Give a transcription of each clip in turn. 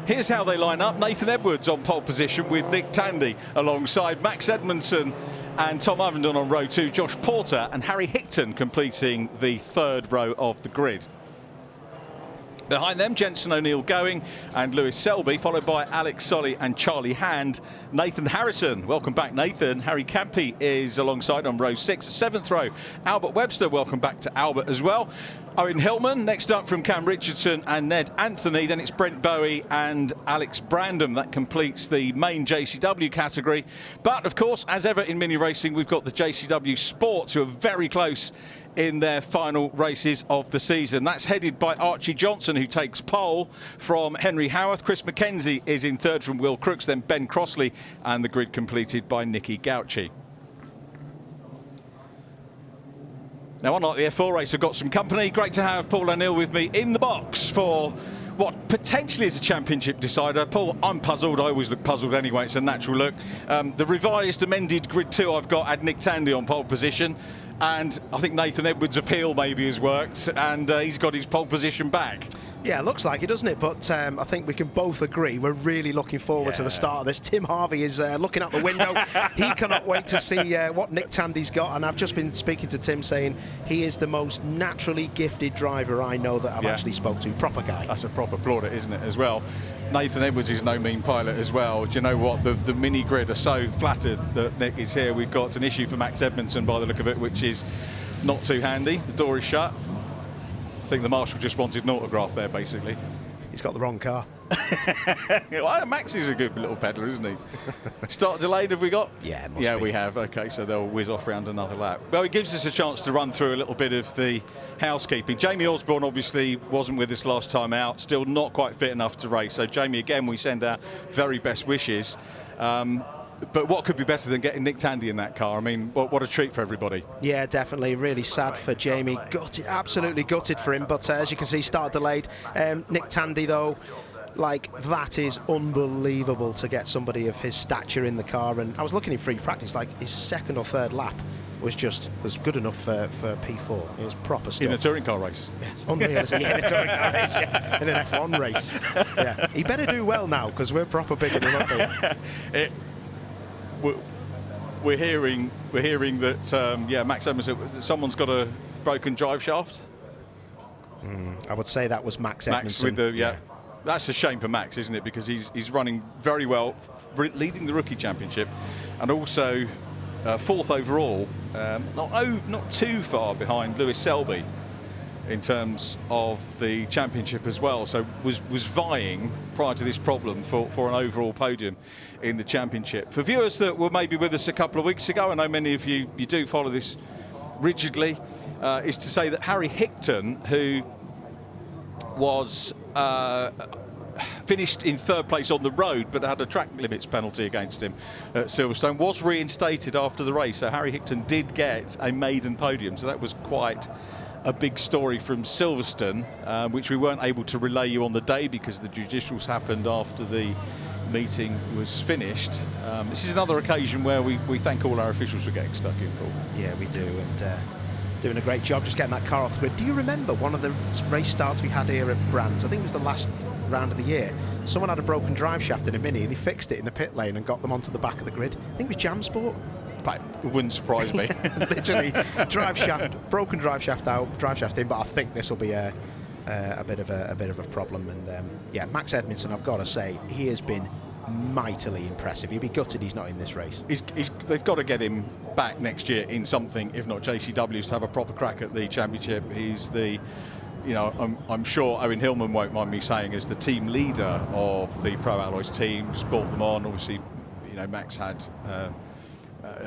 Here's how they line up. Nathan Edwards on pole position with Nick Tandy alongside Max Edmondson and Tom Ivenden on row 2, Josh Porter and Harry Hickton completing the third row of the grid. Behind them, Jenson O'Neill going and Lewis Selby, followed by Alex Solly and Charlie Hand. Nathan Harrison, welcome back, Nathan. Harry Campy is alongside on row 6. 7th row, Albert Webster, welcome back to Albert as well. Owen Hillman, next up from Cam Richardson and Ned Anthony. Then it's Brent Bowie and Alex Brandon. That completes the main JCW category. But, of course, as ever in mini racing, we've got the JCW Sports, who are very close in their final races of the season. That's headed by Archie Johnson, who takes pole from Henry Howarth. Chris McKenzie is in third from Will Crooks, then Ben Crossley, and the grid completed by Nicky Gauci. Now, unlike the F4 race, I've got some company. Great to have Paul O'Neill with me in the box for what potentially is a championship decider. Paul, I'm puzzled. I always look puzzled anyway. It's a natural look. The revised, amended Grid 2 I've got had Nick Tandy on pole position. And I think Nathan Edwards' appeal maybe has worked, and he's got his pole position back. Yeah, it looks like it, doesn't it? But I think we can both agree we're really looking forward to the start of this. Tim Harvey is looking out the window. He cannot wait to see what Nick Tandy's got. And I've just been speaking to Tim saying he is the most naturally gifted driver I know that I've actually spoke to. Proper guy. That's a proper plaudit, isn't it, as well? Nathan Edwards is no mean pilot as well. Do you know what? The mini grid are so flattered that Nick is here. We've got an issue for Max Edmondson by the look of it, which is not too handy. The door is shut. I think the marshal just wanted an autograph there, basically. He's got the wrong car. Well, Max is a good little peddler, isn't he? Start delayed, have we got? Yeah, we have. OK, so they'll whiz off around another lap. Well, it gives us a chance to run through a little bit of the housekeeping. Jamie Osborne obviously wasn't with us last time out, still not quite fit enough to race. So, Jamie, again, we send our very best wishes. But what could be better than getting Nick Tandy in that car? I mean, what a treat for everybody. Yeah, definitely. Really sad for Jamie. Gutted, absolutely gutted for him. But as you can see, start delayed. Nick Tandy, though, like, that is unbelievable to get somebody of his stature in the car. And I was looking in free practice, like his second or third lap was good enough for P4. It was proper stuff. In a touring car race? Yeah, it's unreal, isn't it? Yeah, in a touring car race, yeah. In an F1 race. Yeah. He better do well now, because we're proper bigger than that. We're hearing that Max Edmondson, someone's got a broken drive shaft. I would say that was Max Edmondson. With the That's a shame for Max, isn't it? Because he's running very well, leading the rookie championship, and also fourth overall, not too far behind Lewis Selby in terms of the championship as well. So was vying prior to this problem for an overall podium in the championship. For viewers that were maybe with us a couple of weeks ago, I know many of you do follow this rigidly, is to say that Harry Hickton, who was finished in third place on the road but had a track limits penalty against him at Silverstone, was reinstated after the race. So Harry Hickton did get a maiden podium, so that was quite a big story from Silverstone, which we weren't able to relay you on the day because the judicials happened after the meeting was finished. This is another occasion where we thank all our officials for getting stuck in, Paul. Yeah, we do, and doing a great job just getting that car off the grid. Do you remember one of the race starts we had here at Brands? I think it was the last round of the year. Someone had a broken drive shaft in a Mini and they fixed it in the pit lane and got them onto the back of the grid. I think it was Jam Sport. It wouldn't surprise me. Literally, drive shaft, broken drive shaft out, drive shaft in. But I think this will be a bit of a problem. And yeah, Max Edmondson, I've got to say, he has been mightily impressive. He'd be gutted he's not in this race. They've got to get him back next year in something, if not JCW's, to have a proper crack at the championship. He's the, I'm sure Owen Hillman won't mind me saying, as the team leader of the Pro Alloys team, just brought them on. Obviously, Max has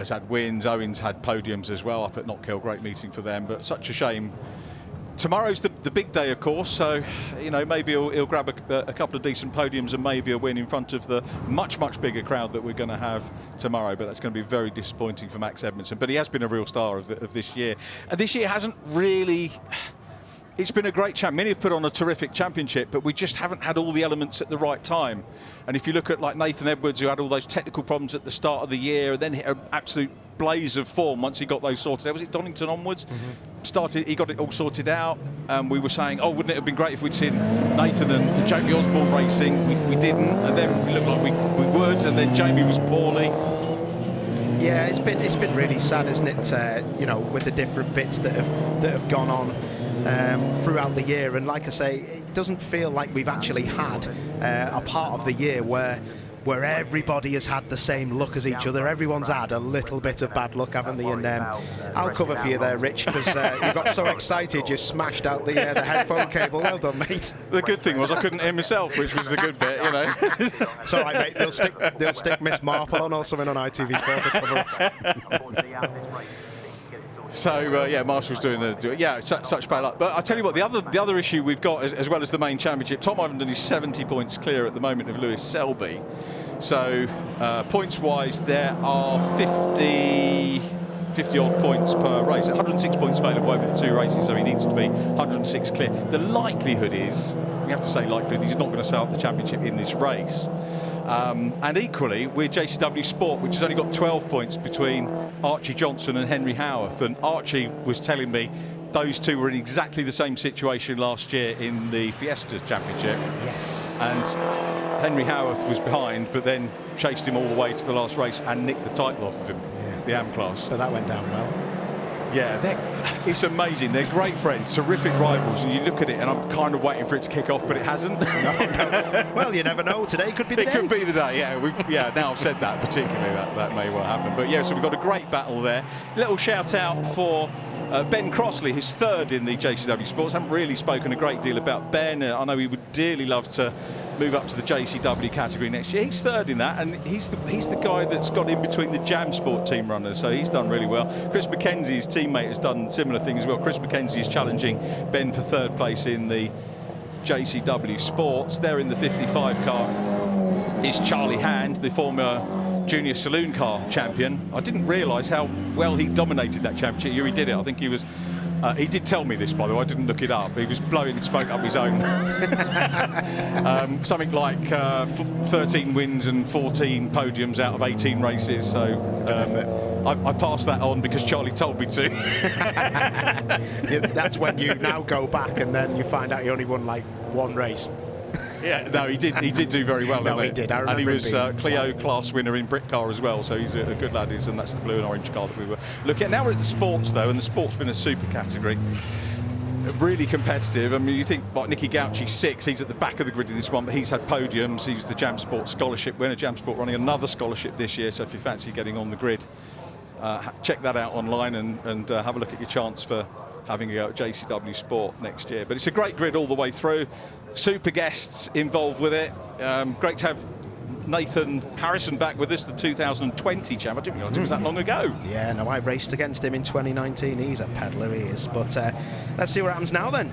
had wins. Owen's had podiums as well up at Knockhill. Great meeting for them, but such a shame. Tomorrow's the big day, of course, so maybe he'll grab a couple of decent podiums and maybe a win in front of the much bigger crowd that we're going to have tomorrow. But that's going to be very disappointing for Max Edmondson. But he has been a real star of this year, and this year hasn't really it's been a great champ. Many have put on a terrific championship, but we just haven't had all the elements at the right time. And if you look at like Nathan Edwards, who had all those technical problems at the start of the year, and then hit an absolute blaze of form once he got those sorted out. Was it Donington onwards? He got it all sorted out. We were saying, oh, wouldn't it have been great if we'd seen Nathan and Jamie Osborne racing? We didn't, and then we looked like we would, and then Jamie was poorly. Yeah, it's been really sad, isn't it? You know, with the different bits that have gone on throughout the year, and like I say, it doesn't feel like we've actually had a part of the year where everybody has had the same luck as each other. Everyone's had a little bit of bad luck, haven't they? And I'll cover for you there, Rich, because you got so excited you smashed out the headphone cable. Well done, mate. The good thing was I couldn't hear myself, which was the good bit, you know. It's all right, mate. They'll stick Miss Marple on or something on ITV Sport to cover us. So yeah, Marshall's doing such bad luck. But I tell you what, the other issue we've got, as well as the main championship, Tom Ivenden is 70 points clear at the moment of Lewis Selby. So points-wise, there are 50 odd points per race. 106 points available over the 2 races, so he needs to be 106 clear. The likelihood is, we have to say likelihood, he's not going to sell up the championship in this race. And equally, we're JCW Sport, which has only got 12 points between Archie Johnson and Henry Howarth. And Archie was telling me those two were in exactly the same situation last year in the Fiesta Championship. Yes. And Henry Howarth was behind, but then chased him all the way to the last race and nicked the title off of him, the AM class. So that went down well. Yeah, it's amazing. They're great friends, terrific rivals, and you look at it, and I'm kind of waiting for it to kick off, but it hasn't. No. Well, you never know. Today could be the day. It could be the day. Yeah, now I've said that, particularly that may well happen. But yeah, so we've got a great battle there. Little shout out for Ben Crossley, his 3rd in the JCW Sports. Haven't really spoken a great deal about Ben. I know he would dearly love to move up to the JCW category next year. He's 3rd in that, and he's the guy that's got in between the Jam Sport team runners, so he's done really well. Chris McKenzie, his teammate, has done similar things as well. Chris McKenzie is challenging Ben for 3rd place in the JCW Sports. There in the 55 car is Charlie Hand, the former junior saloon car champion. I didn't realise how well he dominated that championship. He did it. I think he was. He did tell me this, by the way. I didn't look it up. He was blowing smoke up his own. Something like 13 wins and 14 podiums out of 18 races. So I passed that on because Charlie told me to. Yeah, that's when you now go back and then you find out he only won like 1 race. Yeah, no, he did do very well. No, he did. I remember. And he was Clio class winner in Brit car as well, so he's a good lad. And that's the blue and orange car that we were looking at. Now we're at the sports though, and the sport's been a super category. Really competitive. I mean, you think like Nicky Gauchi 6, he's at the back of the grid in this one, but he's had podiums. He was the Jam Sport scholarship winner. Jam Sport running another scholarship this year, so if you fancy getting on the grid, check that out online and have a look at your chance for having a go at JCW Sport next year. But it's a great grid all the way through. Super guests involved with it. Great to have Nathan Harrison back with us, the 2020 champ. I didn't realise it was that long ago. Yeah, no, I raced against him in 2019. He's a peddler, he is. But let's see what happens now then.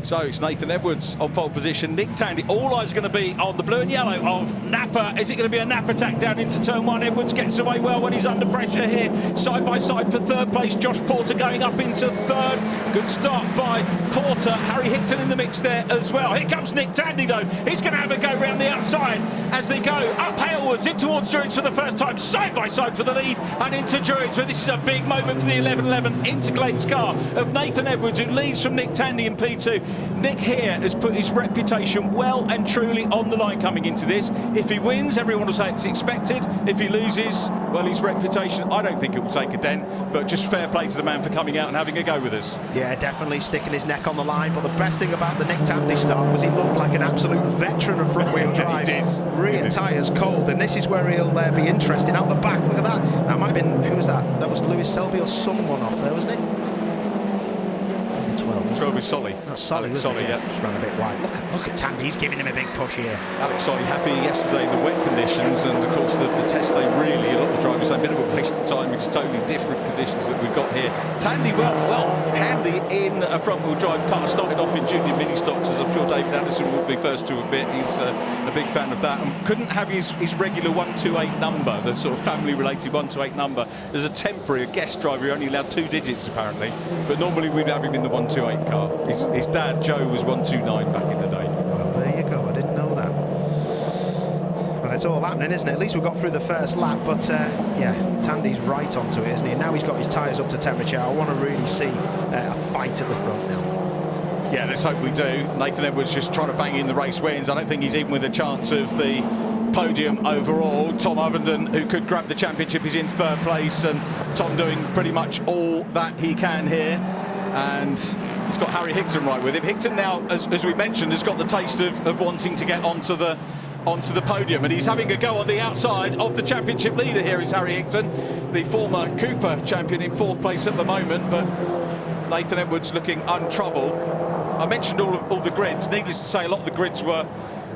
So it's Nathan Edwards on pole position. Nick Tandy, all eyes going to be on the blue and yellow of Napa. Is it going to be a Napa attack down into turn 1? Edwards gets away well when he's under pressure here. Side by side for 3rd place. Josh Porter going up into 3rd. Good start by Porter. Harry Hickton in the mix there as well. Here comes Nick Tandy though. He's going to have a go round the outside as they go up Halewards in towards Druids for the first time. Side by side for the lead and into Druids, where this is a big moment for the 11-11 into Glenn's car of Nathan Edwards, who leads from Nick Tandy in P2. Nick here has put his reputation well and truly on the line coming into this. If he wins, everyone will say it's expected. If he loses, well, his reputation, I don't think it will take a dent, but just fair play to the man for coming out and having a go with us. Yeah, definitely sticking his neck on the line, but the best thing about the Nick Tandy start was he looked like an absolute veteran of front-wheel drive. He did. Rear tyres cold, and this is where he'll be interesting out the back. Look at that. That might have been, who was that? That was Lewis Selby or someone off there, wasn't it? 12 is Solly. That's Solly, Alex Solly, yeah. Just ran a bit wide. Look at Tandy, he's giving him a big push here. Alex Solly happy yesterday in the wet conditions, and of course the test day really, a lot of the drivers say a bit of a waste of time. It's totally different conditions that we've got here. Tandy, well handy in a front-wheel drive car, started off in junior mini stocks, as I'm sure David Anderson will be first to admit. He's a big fan of that, and couldn't have his regular 128 number, the sort of family-related 128 number. There's a temporary, a guest driver, who only allowed 2 digits apparently, but normally we'd have him in the 128. 128 car. His dad, Joe, was 129 back in the day. Well, there you go. I didn't know that. Well, it's all happening, isn't it? At least we got through the first lap, but yeah, Tandy's right onto it, isn't he? And now he's got his tyres up to temperature. I want to really see a fight at the front now. Yeah, let's hope we do. Nathan Edwards just trying to bang in the race wins. I don't think he's even with a chance of the podium overall. Tom Ovenden, who could grab the championship, is in third place, and Tom doing pretty much all that he can here. And he's got Harry Higton right with him. Higton now, as we mentioned, has got the taste of wanting to get onto the podium, and he's having a go on the outside of the championship leader. Here is Harry Higton, the former Cooper champion, in fourth place at the moment, but Nathan Edwards looking untroubled. I mentioned all the grids. Needless to say, a lot of the grids were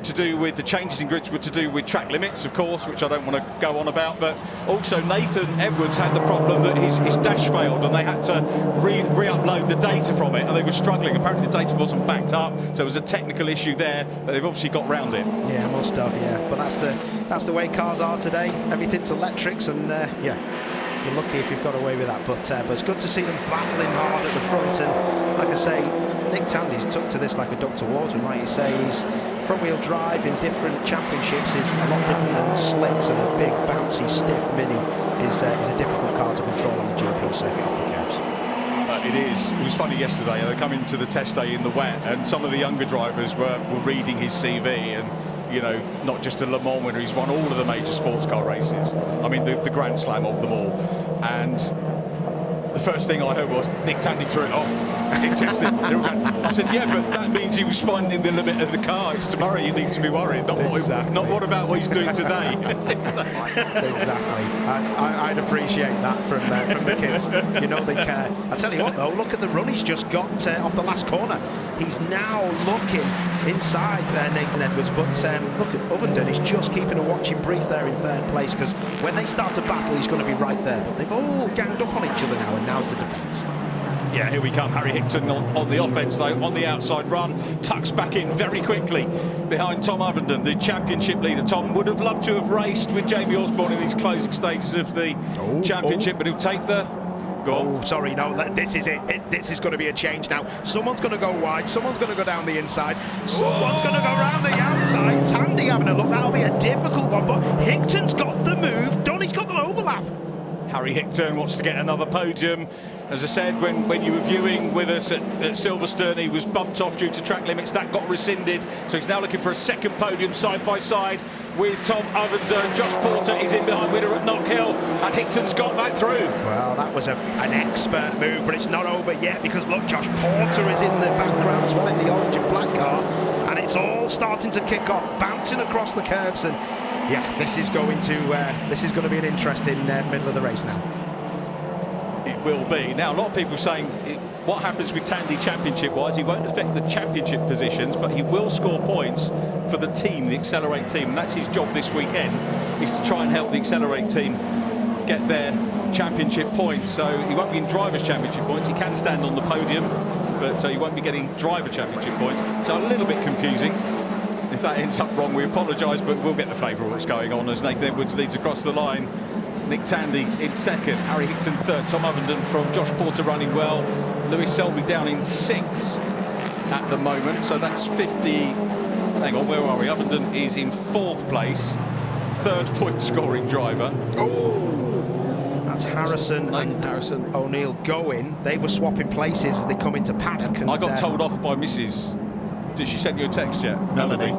to do with the changes in grids were to do with track limits, of course, which I don't want to go on about, but also Nathan Edwards had the problem that his dash failed, and they had to re-upload the data from it, and they were struggling. Apparently the data wasn't backed up, so it was a technical issue there, but they've obviously got round it. Yeah, must have, yeah. But that's the way cars are today. Everything's electrics, and yeah, you're lucky if you've got away with that. But it's good to see them battling hard at the front, and like I say, Nick Tandy's took to this like a duck to water, and like you say, he's front-wheel drive in different championships is a lot different than slicks, and a big, bouncy, stiff Mini is a difficult car to control on the GP circuit off the curbs. It is. It was funny yesterday. They come into the test day in the wet, and some of the younger drivers were reading his CV, and you know, not just a Le Mans winner, he's won all of the major sports car races. I mean, the Grand Slam of them all. And the first thing I heard was Nick Tandy threw it off. It tested. I said, yeah, but that means he was finding the limit of the car. It's tomorrow you need to be worried, not what about what he's doing today. Exactly. I'd appreciate that from the kids. You know, they care. I tell you what, though, look at the run he's just got off the last corner. He's now looking inside Nathan Edwards, but look at Ovenden. He's just keeping a watching brief there in third place, because when they start to battle, he's going to be right there. But they've all ganged up on each other now, and now's the defence. Yeah, here we come. Harry Higton on the offence, though, on the outside run. Tucks back in very quickly behind Tom Ovenden, the championship leader. Tom would have loved to have raced with Jamie Osborne in these closing stages of the championship, but he'll take the... Sorry, no, this is it. This is going to be a change now. Someone's going to go wide, someone's going to go down the inside, someone's going to go around the outside. Tandy having a look, that'll be a difficult one, but Higton's got the move. Donny's got the overlap. Harry Higton wants to get another podium. As I said, when you were viewing with us at Silverstone, he was bumped off due to track limits. That got rescinded, so he's now looking for a second podium side by side with Tom Ovenden. Josh Porter is in behind winner at Knockhill, and Higton's got back through. Well, that was an expert move, but it's not over yet, because look, Josh Porter is in the background as well in the orange and black car, and it's all starting to kick off, bouncing across the curbs, and yeah, this is going to be an interesting middle of the race now. It will be. Now, a lot of people saying what happens with Tandy championship-wise, he won't affect the championship positions, but he will score points for the team, the Accelerate team, and that's his job this weekend, is to try and help the Accelerate team get their championship points. So he won't be in Drivers' Championship points. He can stand on the podium, but he won't be getting Driver Championship points. So a little bit confusing. If that ends up wrong, we apologise, but we'll get the flavour of what's going on as Nathan Edwards leads across the line. Nick Tandy in second, Harry Higton third, Tom Ovenden from Josh Porter running well, Lewis Selby down in sixth at the moment, so that's 50. Hang on, where are we? Ovenden is in fourth place, third point scoring driver. Oh, that's Harrison and Harrison O'Neill going. They were swapping places as they come into paddock. And I got told off by Mrs. Did she send you a text yet? Melanie.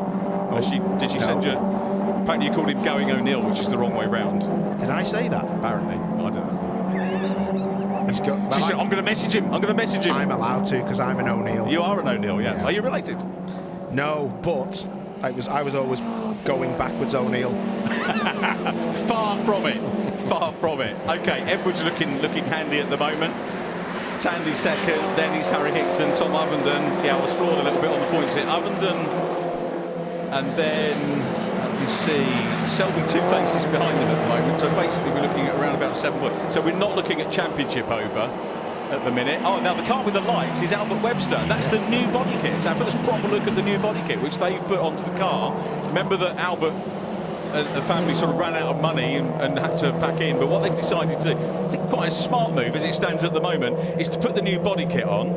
Did she send you? Apparently you called him Going O'Neill, which is the wrong way round. Did I say that? Apparently. I don't know. He's got, well, she said, I'm going to message him. I'm going to message him. I'm allowed to, because I'm an O'Neill. You are an O'Neill, yeah. Are you related? No, but I was always going backwards O'Neill. Far from it. Far from it. Okay, Edwards looking handy at the moment. Tandy second, then he's Harry Higton, Tom Ovenden. Yeah, I was floored a little bit on the points here. Ovenden, and then, let me see, Selby 2 places behind him at the moment. So basically we're looking at around about 7 points. So we're not looking at championship over at the minute. Oh, now the car with the lights is Albert Webster. That's the new body kit. It's our first proper look at the new body kit, which they've put onto the car. Remember that Albert, the family sort of ran out of money and had to pack in, but what they've decided to, I think quite a smart move as it stands at the moment, is to put the new body kit on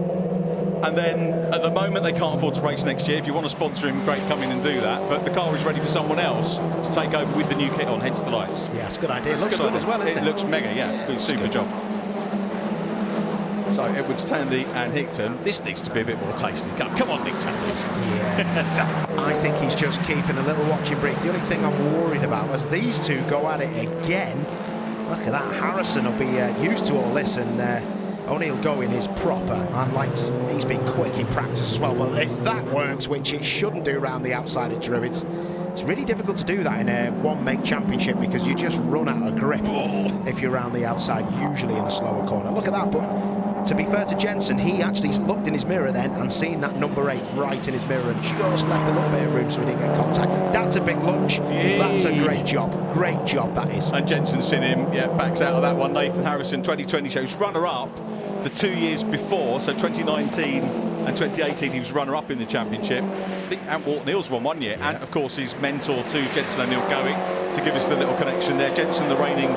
And then at the moment they can't afford to race next year. If you want to sponsor him, great, come in and do that. But the car is ready for someone else to take over with the new kit on, hence the lights. Yeah, it's a good idea. It looks good as well, isn't it? It looks mega, yeah. Good, super job. So Edwards, Tandy and Hickton. This needs to be a bit more tasty. Come on, Nick Tandy. Yeah. I think he's just keeping a little watching brief. The only thing I'm worried about as these two go at it again. Look at that. Harrison will be used to all this, and O'Neill going is proper, and like he's been quick in practice as well. Well, if that works, which it shouldn't do around the outside of Druids, it's really difficult to do that in a one-make championship because you just run out of grip if you're around the outside, usually in a slower corner. Look at that, but to be fair to Jensen, he actually looked in his mirror then and seen that number 8 right in his mirror and just left a little bit of room so he didn't get contact. That's a big lunge. That's a great job. Great job, that is. And Jensen's seen him, backs out of that one. Nathan Harrison, 2020 shows runner-up the 2 years before, so 2019 and 2018 he was runner-up in the championship. I think Ant Walt-Neal's won 1 year, and of course his mentor to Jensen O'Neill going to give us the little connection there. Jensen, the reigning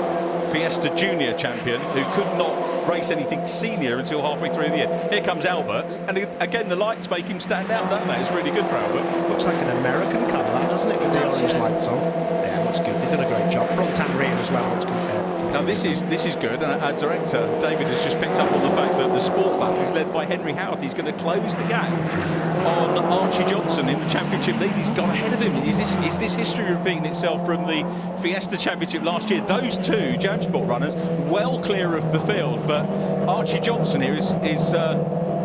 Fiesta Junior champion, who could not race anything senior until halfway through the year. Here comes Albert, and again the lights make him stand out, don't they? It's really good for Albert. Looks like an American car, that, doesn't it, with the orange lights on? Yeah, looks good. They've done a great job. Front and rear as well. Looks good. Now this is good, and our director David has just picked up on the fact that the sport battle is led by Henry Howard. He's going to close the gap on Archie Johnson in the championship lead. He's gone ahead of him. Is this history repeating itself from the Fiesta Championship last year? Those two Jam Sport runners well clear of the field, but Archie Johnson here is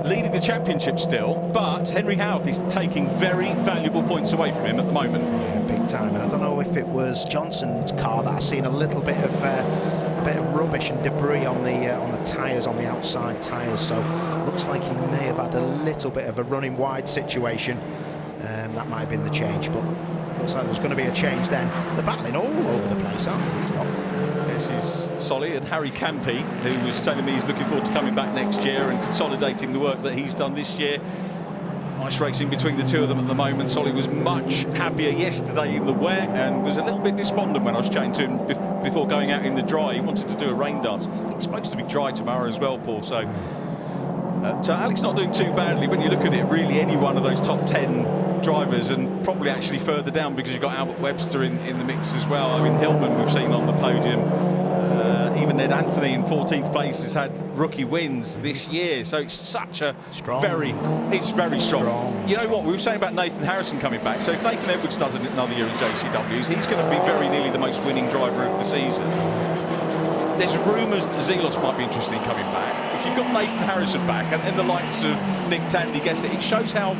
leading the championship still, but Henry Howard is taking very valuable points away from him at the moment. Yeah, big time. And I don't know if it was Johnson's car that I've seen a little bit of rubbish and debris on the tyres, on the outside tyres. So looks like he may have had a little bit of a running wide situation. That might have been the change, but looks like there's going to be a change then. They're battling all over the place, aren't they? These lot. This is Solly and Harry Campy, who was telling me he's looking forward to coming back next year and consolidating the work that he's done this year. Nice racing between the two of them at the moment. Solly was much happier yesterday in the wet and was a little bit despondent when I was chatting to him before going out in the dry. He wanted to do a rain dance. I think it's supposed to be dry tomorrow as well, Paul. So Alex not doing too badly. When you look at it, really any one of those top 10 drivers, and probably actually further down because you've got Albert Webster in the mix as well. I mean, Hillman we've seen on the podium. Even Ned Anthony in 14th place has had rookie wins this year, so it's such a it's very strong. You know what, we were saying about Nathan Harrison coming back, so if Nathan Edwards does another year in JCWs, he's going to be very nearly the most winning driver of the season. There's rumours that Zelos might be interested in coming back. If you've got Nathan Harrison back and the likes of Nick Tandy gets it shows how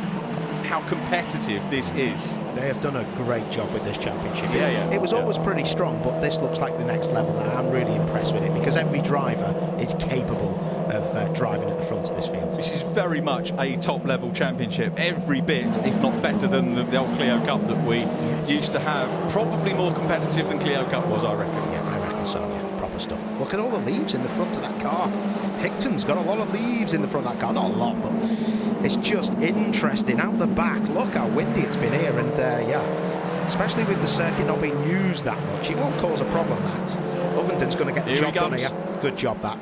competitive this is. They have done a great job with this championship. It was always pretty strong, but this looks like the next level now. I'm really impressed with it because every driver is capable of driving at the front of this field. This is very much a top-level championship, every bit, if not better than the old Clio Cup that we used to have. Probably more competitive than Clio Cup was, I reckon. Yeah, I reckon so, yeah. Proper stuff. Look at all the leaves in the front of that car. Hickton's got a lot of leaves in the front of that car. Not a lot, but it's just interesting. Out the back, look how windy it's been here, and especially with the circuit not being used that much, it won't cause a problem, that. Ovendon's going to get the job done here. Good job, that.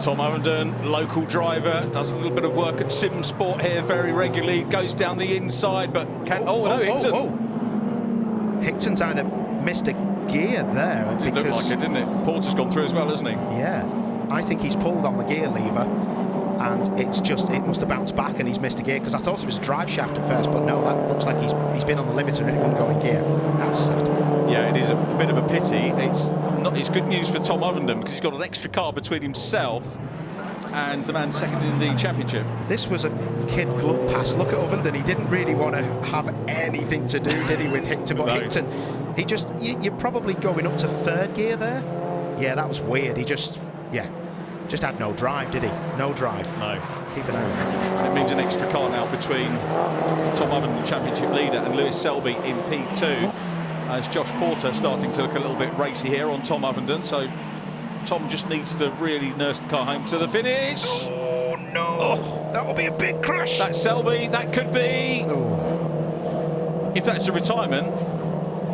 Tom Ovendon, local driver, does a little bit of work at Sim Sport here very regularly, goes down the inside, but can... Hickton. Hickton's either missed a gear there. It did look like it, didn't it? Porter's gone through as well, hasn't he? Yeah. I think he's pulled on the gear lever, and it must have bounced back and he's missed a gear, because I thought it was a drive shaft at first, but no, that looks like he's been on the limiter and it wouldn't go in gear. That's sad. Yeah, it is a bit of a pity. It's good news for Tom Ovendon because he's got an extra car between himself and the man second in the championship. This was a kid glove pass. Look at Ovendon. He didn't really want to have anything to do, did he, with Hickton? But no. Hickton, you're probably going up to third gear there. Yeah, that was weird. He just had no drive, did he? No drive. No. Keep an eye on it. It means an extra car now between Tom Ovendon, championship leader, and Lewis Selby in P2, as Josh Porter starting to look a little bit racy here on Tom Ovendon. So Tom just needs to really nurse the car home to the finish. Oh, no. Oh, that will be a big crash. That's Selby. That could be... Oh. If that's a retirement,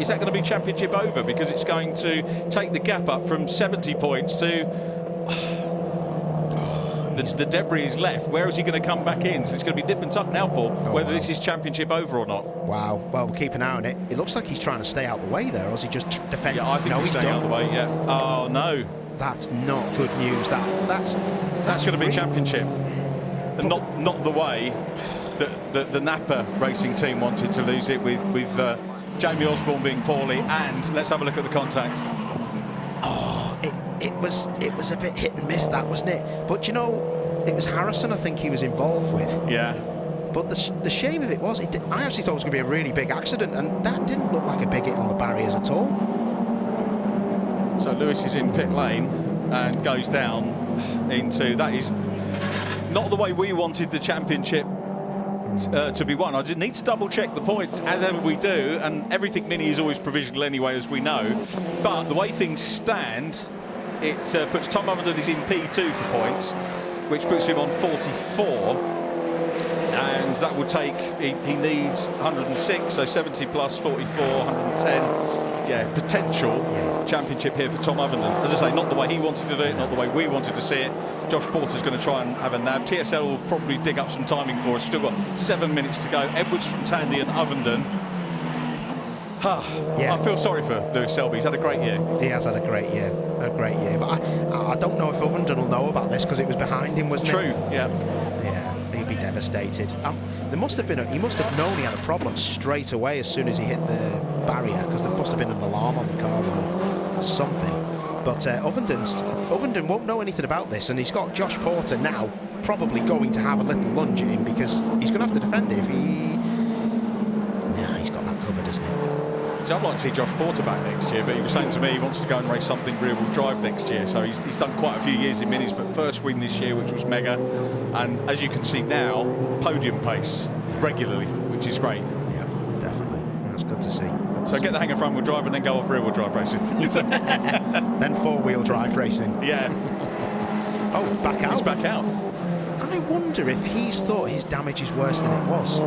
is that going to be championship over? Because it's going to take the gap up from 70 points to... The debris is left. Where is he going to come back in? So it's going to be nip and tuck now, Paul, whether this is championship over or not. Wow. Well, we'll keep an eye on it. It looks like he's trying to stay out the way there, or is he just defending? Yeah, I think he's staying out the way, yeah. Oh, no. That's not good news. That's going to be championship. And not the way that the Napa racing team wanted to lose it with Jamie Osborne being poorly. And let's have a look at the contact. Oh, it was a bit hit and miss, that, wasn't it? But, you know, it was Harrison I think he was involved with. Yeah. But the shame of it was, I actually thought it was going to be a really big accident, and that didn't look like a big hit on the barriers at all. So Lewis is in pit lane and goes down into... That is not the way we wanted the championship to be won. I did need to double check the points, as ever we do, and everything mini is always provisional anyway, as we know. But the way things stand, it puts Tom Ovenden is in P2 for points, which puts him on 44. And that would take, he needs 106, so 70 plus 44, 110. Yeah, potential championship here for Tom Ovenden. As I say, not the way he wanted to do it, not the way we wanted to see it. Josh Porter's going to try and have a nab. TSL will probably dig up some timing for us. Still got 7 minutes to go. Edwards from Tandy and Ovenden. I feel sorry for Lewis Selby. He's had a great year. He has had a great year, But I don't know if Ovenden will know about this because it was behind him, wasn't it? True, yeah. Yeah, he'd be devastated. He must have known he had a problem straight away as soon as he hit the barrier, because there must have been an alarm on the car or something. But Ovenden won't know anything about this, and he's got Josh Porter now probably going to have a little lunge at him, because he's going to have to defend it if he... Nah, he's got that covered, isn't he? I'd like to see Josh Porter back next year, but he was saying to me he wants to go and race something rear-wheel drive next year. So he's done quite a few years in minis, but first win this year, which was mega. And as you can see now, podium pace regularly, which is great. Yeah, definitely. That's good to see. So get the hang of front-wheel drive and then go off rear-wheel drive racing. Then four-wheel drive racing. Yeah. Oh, back out. He's back out. I wonder if he's thought his damage is worse than it was.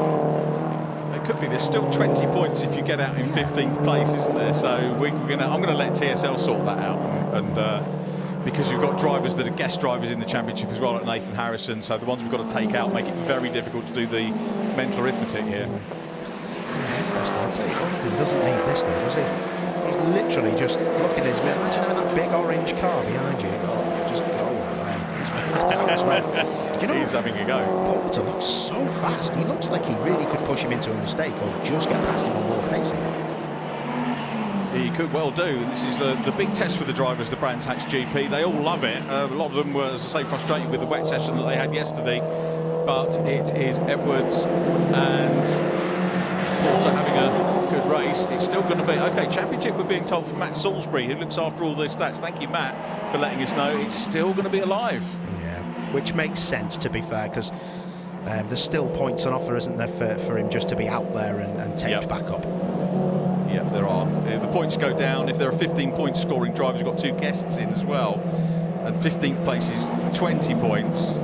It could be. There's still 20 points if you get out in 15th place, isn't there? So I'm going to let TSL sort that out, and because you've got drivers that are guest drivers in the championship as well, like Nathan Harrison. So the ones we've got to take out make it very difficult to do the mental arithmetic here. Interesting. I'll tell you, Ovenden doesn't need this though, does he? He's literally just looking at his mirror. Imagine having that big orange car behind you. Oh, just go away. He's flat out as well. Do you know, he's having a go. Porter looks so fast. He looks like he really could push him into a mistake or just get past him on more pacing. He could well do. This is the big test for the drivers, the Brands Hatch GP. They all love it. A lot of them were, as I say, frustrated with the wet session that they had yesterday. But it is Edwards and Porter having a good race. It's still going to be okay. Championship, we're being told from Matt Salisbury, who looks after all those stats. Thank you, Matt, for letting us know it's still going to be alive. Yeah, which makes sense, to be fair, because there's still points on offer, isn't there, for him just to be out there and take back up. Yeah, there are. The points go down. If there are 15 points scoring drivers, we've got 2 guests in as well. And 15th place is 20 points.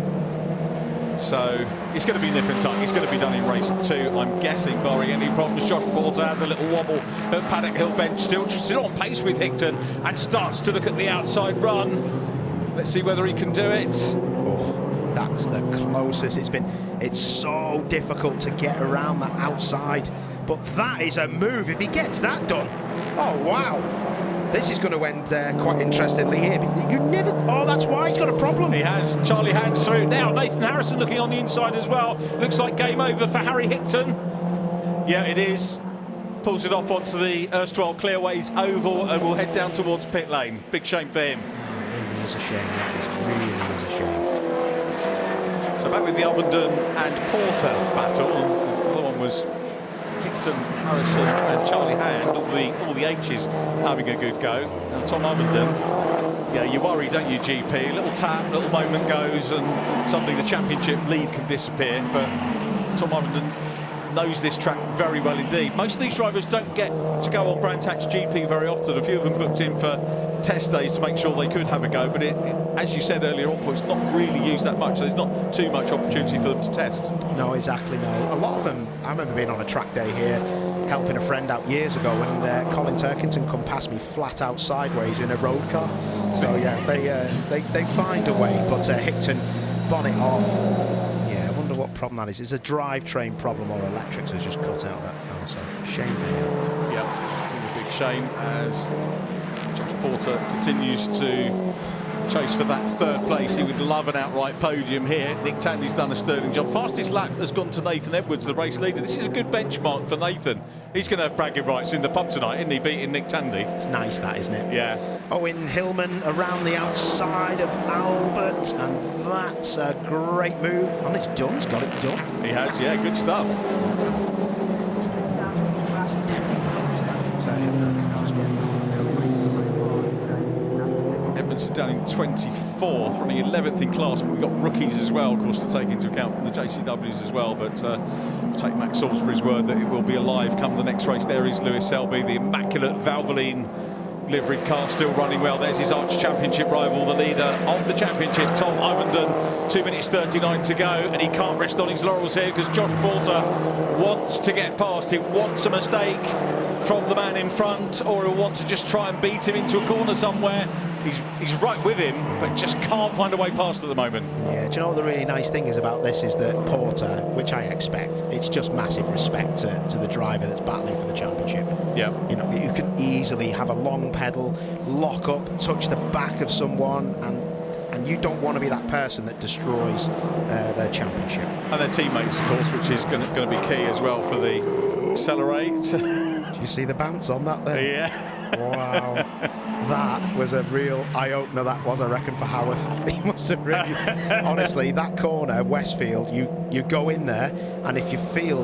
So it's going to be nip and tuck. It's going to be done in race 2, I'm guessing, barring any problems. Josh Porter has a little wobble at Paddock Hill Bench, still on pace with Hickton, and starts to look at the outside run. Let's see whether he can do it. Oh, that's the closest it's been. It's so difficult to get around that outside, but that is a move if he gets that done. Oh, wow. This is going to end quite interestingly here. You never... Oh, that's why he's got a problem. He has. Charlie hands through. Now Nathan Harrison looking on the inside as well. Looks like game over for Harry Hickton. Yeah, it is. Pulls it off onto the erstwhile Clearways Oval and will head down towards pit lane. Big shame for him. It really is a shame. That really is a shame. So back with the Ovenden and Porter battle. The other one was Hickton, Harrison and Charlie Hand, all the H's having a good go. Now Tom Ovenden, yeah, you worry, don't you, GP? A little tap, little moment goes and suddenly the championship lead can disappear, but Tom Ovenden knows this track very well indeed. Most of these drivers don't get to go on Brands Hatch GP very often. A few of them booked in for test days to make sure they could have a go, but as you said earlier on, it's not really used that much. There's not too much opportunity for them to test. No, exactly, no. A lot of them, I remember being on a track day here, helping a friend out years ago, and Colin Turkington come past me flat out sideways in a road car. So yeah, they find a way, but Hickton bonnet off. Yeah, I wonder what problem that is. It's a drivetrain problem or electrics has just cut out that car, so shame for him. Yeah, it's a big shame as Josh Porter continues to chase for that third place. He would love an outright podium here. Nick Tandy's done a sterling job. Fastest lap has gone to Nathan Edwards, the race leader. This is a good benchmark for Nathan. He's going to have bragging rights in the pub tonight, isn't he, beating Nick Tandy? It's nice, that, isn't it? Yeah. Owen Hillman around the outside of Albert, and that's a great move. And it's done, he's got it done. He has, yeah, good stuff. Edmondson down in 24th, running 11th in class, but we've got rookies as well, of course, to take into account from the JCWs as well. But we'll take Max Salisbury's word that it will be alive come the next race. There is Lewis Selby, the immaculate Valvoline liveried car, still running well. There's his Arch Championship rival, the leader of the championship, Tom Ivenden. 2 minutes 39 to go, and he can't rest on his laurels here because Josh Porter wants to get past. He wants a mistake from the man in front, or he'll want to just try and beat him into a corner somewhere. He's right with him, but just can't find a way past at the moment. Yeah, do you know what the really nice thing is about this is that Porter, which I expect, it's just massive respect to the driver that's battling for the championship. Yeah. You know, you can easily have a long pedal, lock up, touch the back of someone, and you don't want to be that person that destroys their championship. And their teammates, of course, which is going to be key as well for the Accelerate. Do you see the bounce on that there? Yeah. Wow. That was a real eye-opener, that was, I reckon, for Howarth. He must have really... Honestly, that corner, Westfield, you go in there, and if you feel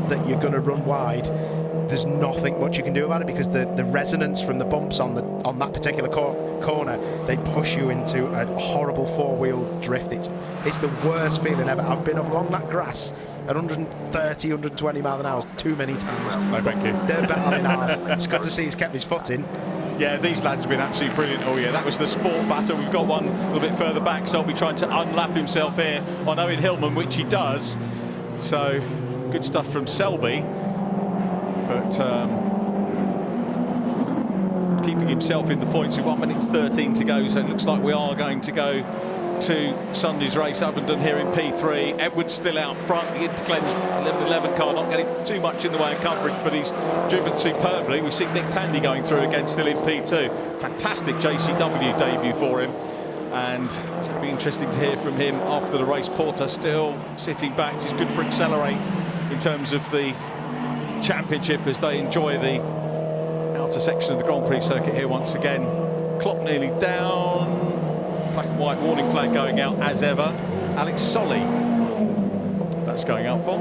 that you're going to run wide, there's nothing much you can do about it, because the resonance from the bumps on that particular corner, they push you into a horrible four-wheel drift. It's the worst feeling ever. I've been along that grass at 130, 120 miles an hour too many times. No, thank you. They're battling hard. It's good to see he's kept his foot in. Yeah, these lads have been absolutely brilliant all year. That was the sport battle. We've got one a little bit further back, so he'll be trying to unlap himself here on Owen Hillman, which he does. So, good stuff from Selby. But keeping himself in the points with 1 minute 13 to go, so it looks like we are going to go to Sunday's race. Ivenden here in P3. Edwards still out front. The Interclen's 11-11 car, not getting too much in the way of coverage, but he's driven superbly. We see Nick Tandy going through again, still in P2. Fantastic JCW debut for him, and it's going to be interesting to hear from him after the race. Porter still sitting back. It's good for Accelerate in terms of the championship as they enjoy the outer section of the Grand Prix circuit here once again. Clock nearly down. Black and white warning flag going out as ever. Alex Solly, that's going out for.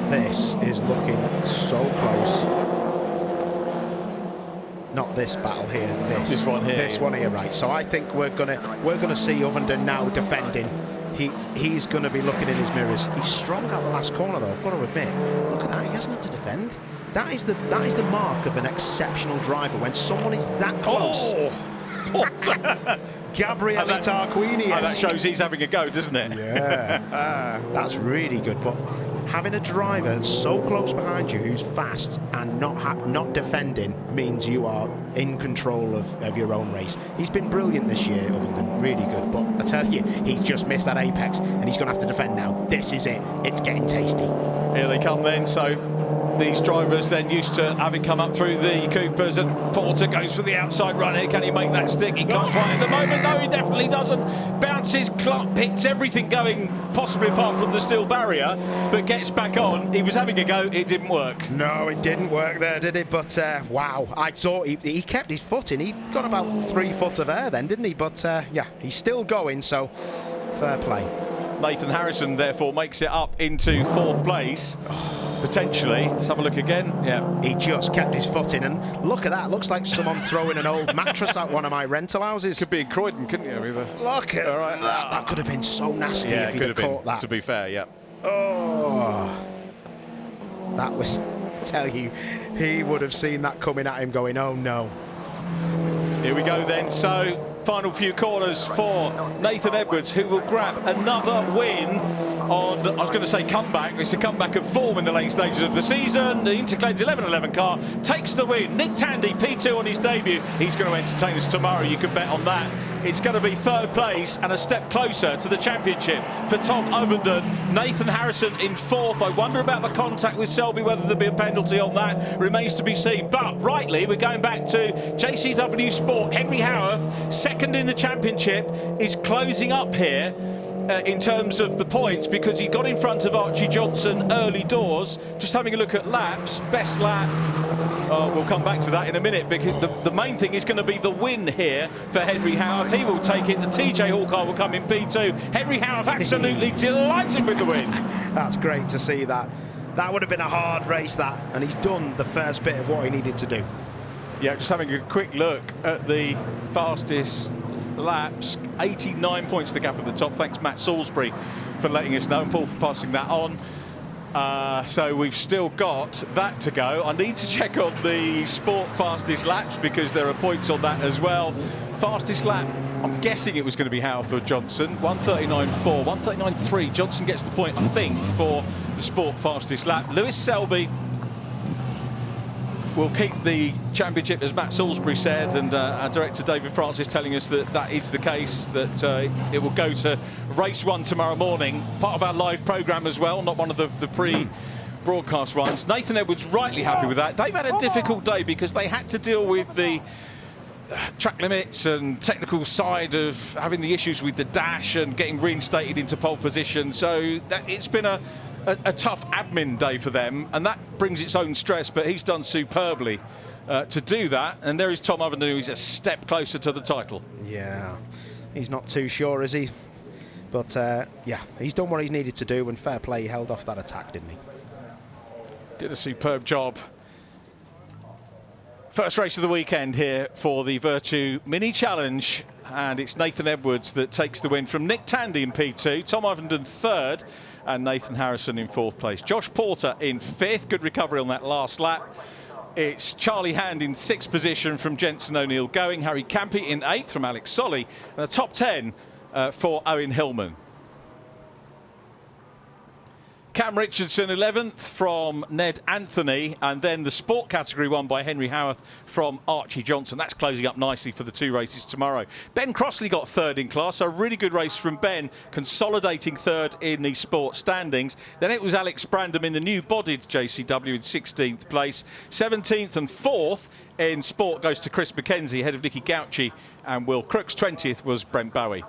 This is looking so close. Not this battle here. This one here. This one here, right? So I think we're gonna see Ivenden now defending. He's going to be looking in his mirrors. He's strong out the last corner, though, I've got to admit. Look at that, he hasn't had to defend. That is the mark of an exceptional driver, when someone is that close. Oh. Gabriele Tarquini. Oh, that shows he's having a go, doesn't it? Yeah. That's really good. But having a driver so close behind you who's fast and not defending means you are in control of your own race. He's been brilliant this year, Ivenden, really good. But I tell you, he's just missed that apex, and he's going to have to defend now. This is it. It's getting tasty. Here they come then. So these drivers then used to having come up through the Coopers, and Porter goes for the outside run here. Can he make that stick? He can't quite at the moment. No, he definitely doesn't. Bounces, hits everything going, possibly apart from the steel barrier, but gets back on. He was having a go. It didn't work. No, it didn't work there, did it? But wow, I thought he kept his foot in. He got about 3 foot of air then, didn't he? But yeah, he's still going, so fair play. Nathan Harrison therefore makes it up into 4th place. Potentially. Let's have a look again. Yeah. He just kept his foot in, and look at that. Looks like someone throwing an old mattress at one of my rental houses. Could be in Croydon, couldn't you? Either. Look at that. That could have been so nasty if he'd have caught that. To be fair, yeah. Oh. That was, I tell you, he would have seen that coming at him going, oh no. Here we go then. So, final few corners for Nathan Edwards, who will grab another win on, I was going to say comeback, it's a comeback of form in the late stages of the season. The Interclaim's 11-11 car takes the win. Nick Tandy, P2 on his debut. He's going to entertain us tomorrow, you can bet on that. it's going to be third place and a step closer to the championship for Tom Ovenden. Nathan Harrison in fourth. I wonder about the contact with Selby, whether there'll be a penalty on that remains to be seen. But rightly, we're going back to JCW Sport. Henry Howarth, second in the championship, is closing up here in terms of the points, because he got in front of Archie Johnson early doors. Just having a look at laps, best lap. We'll come back to that in a minute, because the main thing is going to be the win here for Henry Howarth. He will take it. The TJ Hall car will come in P2. Henry Howarth absolutely delighted with the win. That's great to see that. That would have been a hard race, that, and he's done the first bit of what he needed to do. Yeah, just having a quick look at the fastest laps, 89 points the gap at the top. Thanks Matt Salisbury for letting us know, and Paul for passing that on. So we've still got that to go. I need to check on the sport fastest laps, because there are points on that as well. Fastest lap, I'm guessing it was going to be Howarth or Johnson. 1:39.4, 1:39.3. Johnson gets the point, I think, for the sport fastest lap. Lewis Selby will keep the championship, as Matt Salisbury said, and our director David Francis telling us that that is the case, that it will go to race 1 tomorrow morning, part of our live programme as well, not one of the pre-broadcast ones. Nathan Edwards rightly happy with that. They've had a difficult day because they had to deal with the track limits and technical side of having the issues with the dash and getting reinstated into pole position, so it's been a tough admin day for them, and that brings its own stress, but he's done superbly to do that. And there is Tom Ovenden, who's a step closer to the title. Yeah, he's not too sure, is he? But yeah, he's done what he's needed to do, and fair play, he held off that attack, didn't he? Did a superb job. First race of the weekend here for the Virtue Mini Challenge, and it's Nathan Edwards that takes the win from Nick Tandy in P2, Tom Ovenden third, and Nathan Harrison in fourth place. Josh Porter in fifth, good recovery on that last lap. It's Charlie Hand in sixth position from Jensen O'Neill going, Harry Campy in eighth from Alex Solly, and the top 10 for Owen Hillman. Cam Richardson 11th from Ned Anthony, and then the sport category won by Henry Howarth from Archie Johnson. That's closing up nicely for the two races tomorrow. Ben Crossley got third in class, so a really good race from Ben, consolidating third in the sport standings. Then it was Alex Brandom in the new bodied JCW in 16th place. 17th and 4th in sport goes to Chris McKenzie ahead of Nicky Gauci and Will Crooks. 20th was Brent Bowie.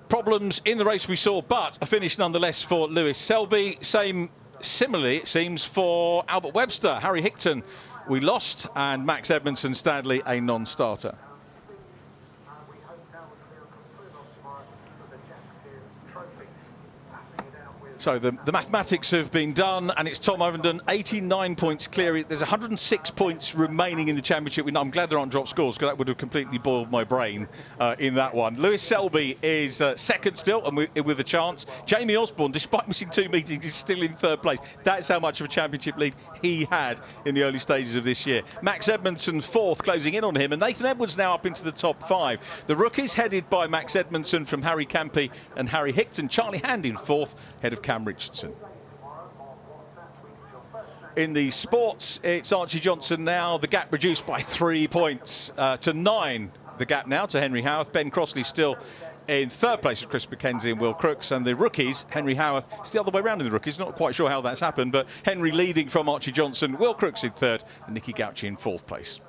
Problems in the race we saw, but a finish nonetheless for Lewis Selby. Similarly, it seems, for Albert Webster. Harry Hickton we lost, and Max Edmondson Stanley a non-starter. So the mathematics have been done, and it's Tom Ovenden, 89 points clear. There's 106 points remaining in the championship. I'm glad there aren't drop scores, because that would have completely boiled my brain in that one. Lewis Selby is second still, and with a chance. Jamie Osborne, despite missing 2 meetings, is still in third place. That's how much of a championship lead he had in the early stages of this year. Max Edmondson fourth, closing in on him, and Nathan Edwards now up into the top 5. The rookies headed by Max Edmondson from Harry Campy and Harry Hickton. Charlie Hand in fourth, head of Cam Richardson. In the sports, it's Archie Johnson now. The gap reduced by 3 points to 9. The gap now to Henry Howarth. Ben Crossley still in third place with Chris McKenzie and Will Crooks. And the rookies, Henry Howarth, it's the other way around in the rookies. Not quite sure how that's happened, but Henry leading from Archie Johnson, Will Crooks in third, and Nicky Gauci in fourth place.